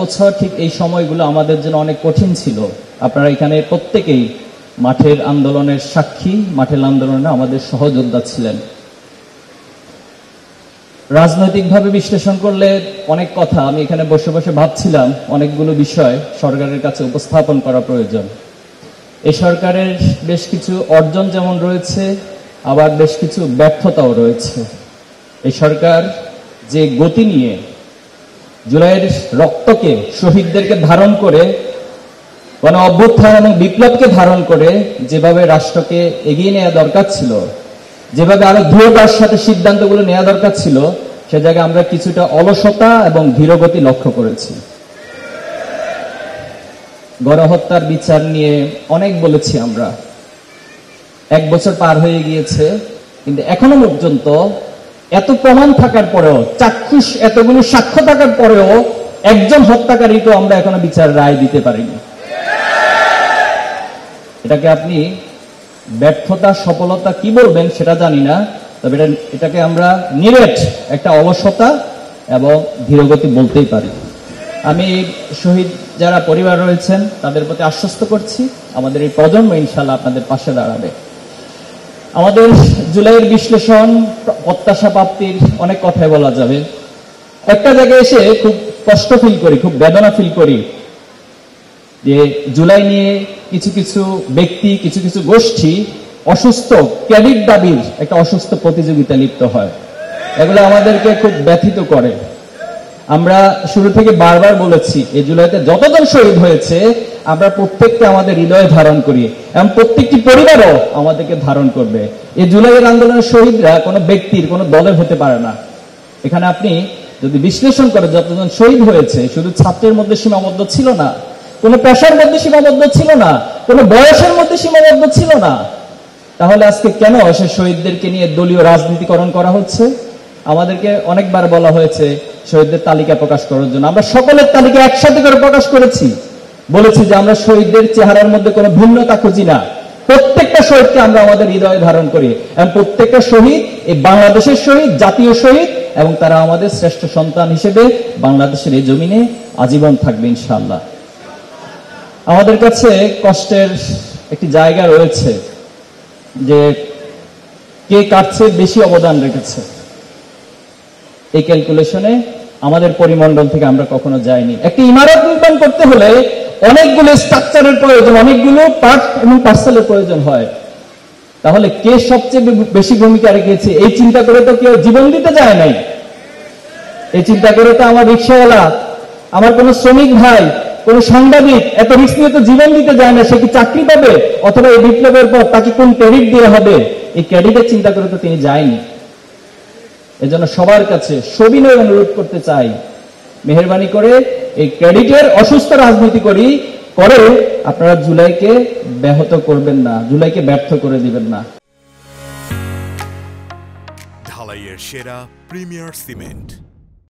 বছর ঠিক এই সময়গুলো আমাদের জন্য অনেক কঠিন ছিল। আপনারা এখানে প্রত্যেকেই মাঠের আন্দোলনের সাক্ষী, মাঠের আন্দোলনে আমাদের সহযোদ্ধা ছিলেন। রাজনৈতিকভাবে বিশ্লেষণ করলে অনেক কথা, আমি এখানে বসে বসে ভাবছিলাম অনেকগুলো বিষয় সরকারের কাছে উপস্থাপন করা প্রয়োজন। এই সরকারের বেশ কিছু অর্জন যেমন রয়েছে, আবার বেশ কিছু ব্যর্থতাও রয়েছে। এই সরকার যে গতি নিয়ে জুলাইয়ের রক্তকে, শহীদদেরকে ধারণ করে, গণ অভ্যুত্থান এবং বিপ্লবকে ধারণ করে যেভাবে রাষ্ট্রকে এগিয়ে নেওয়া দরকার ছিল, যেভাবে আরো দৃঢ়তার সাথে সিদ্ধান্তগুলো নেওয়া দরকার ছিল, সে জায়গায় আমরা কিছুটা অলসতা এবং ধীরগতি লক্ষ্য করেছি। গণহত্যার বিচার নিয়ে অনেক বলেছি আমরা, 1 বছর পার হয়ে গিয়েছে, কিন্তু এখনো পর্যন্ত এত প্রমাণ থাকার পরেও, চাক্ষুষ এতগুলো সাক্ষ্য থাকার পরেও একজন হত্যাকারীকেও আমরা এখনো বিচার রায় দিতে পারিনি। এটাকে আপনি ব্যর্থতা, সফলতা কি বলবেন সেটা জানি না, তবে এটাকে আমরা নিরেট একটা অলসতা এবং ধীরগতি বলতেই পারি। আমি শহীদ যারা পরিবার রয়েছেন তাদের প্রতি আশ্বস্ত করছি, আমাদের এই প্রজন্ম ইনশাআল্লাহ আপনাদের পাশে দাঁড়াবে। আমাদের জুলাইয়ের বিশ্লেষণ, প্রত্যাশা প্রাপ্তির অনেক কথাই বলা যাবে। একটা জায়গায় এসে খুব কষ্ট ফিল করি, খুব বেদনা ফিল করি যে জুলাই নিয়ে কিছু কিছু ব্যক্তি, কিছু কিছু গোষ্ঠী অসুস্থ ক্রেডিট দাবির একটা অসুস্থ প্রতিযোগিতা লিপ্ত হয়। এগুলো আমাদেরকে খুব ব্যথিত করে। আমরা শুরু থেকে বারবার বলেছি, এই জুলাইতে যতজন শহীদ হয়েছে আমরা প্রত্যেককে আমাদের হৃদয়ে ধারণ করি এবং প্রত্যেকটি পরিবারও আমাদেরকে ধারণ করবে। এই জুলাইয়ের আন্দোলনের শহীদরা কোনো ব্যক্তির, কোনো দলের হতে পারে না। এখানে আপনি যদি বিশ্লেষণ করেন, যতজন শহীদ হয়েছে শুধু ছাত্রের মধ্যে সীমাবদ্ধ ছিল না, কোনো পেশার মধ্যে সীমাবদ্ধ ছিল না, কোনো বয়সের মধ্যে সীমাবদ্ধ ছিল না। তাহলে আজকে কেন সে শহীদদেরকে নিয়ে দলীয় রাজনীতিকরণ করা হচ্ছে? আমাদেরকে অনেকবার বলা হয়েছে শহীদদের তালিকা প্রকাশ করার জন্য। আমরা সকলের তালিকা একসাথে করে প্রকাশ করেছি, বলেছি যে আমরা শহীদদের চেহারার মধ্যে কোনো ভিন্নতা খুঁজি না, প্রত্যেকটা শহীদকে আমরা আমাদের হৃদয়ে ধারণ করি এবং প্রত্যেকটা শহীদ এই বাংলাদেশের শহীদ, জাতীয় শহীদ, এবং তারা আমাদের শ্রেষ্ঠ সন্তান হিসেবে বাংলাদেশের এই জমিনে আজীবন থাকবে ইনশাআল্লাহ। আমাদের কাছে কষ্টের একটি জায়গা রয়েছে যে কে কার চেয়ে বেশি অবদান রেখেছে। এই ক্যালকুলেশনে আমাদের পরিমণ্ডল থেকে আমরা কখনো যাইনি। একটি ইমারত নির্মাণ করতে হলে অনেকগুলো স্ট্রাকচারের প্রয়োজন, অনেকগুলো পার্ট এবং পার্সেলের প্রয়োজন হয়। তাহলে কে সবচেয়ে বেশি ভূমিকা রেখেছে এই চিন্তা করে তো কেউ জীবন দিতে যায় নাই। এই চিন্তা করে তো আমার রিক্সাওয়ালা, আমার কোনো শ্রমিক ভাই, কোন সাংবাদিক এত রিস্ক নিয়ে তো জীবন দিতে যায় না। সে কি চাকরি পাবে, অথবা এই বিপ্লবের পর তাকে কোন ক্রেডিট দেওয়া হবে, এই ক্রেডিটের চিন্তা করে তো তিনি যায়নি। এজন্য সবার কাছে সবিনয় অনুরোধ করতে চাই, মেহেরবানি করে এই ক্রেডিটের অসুস্থ রাজনীতি করে আপনারা জুলাইকে ব্যাহত করবেন না, জুলাইকে ব্যর্থ করে দিবেন না। ঢালাইয়ের সেরা প্রিমিয়ার সিমেন্ট।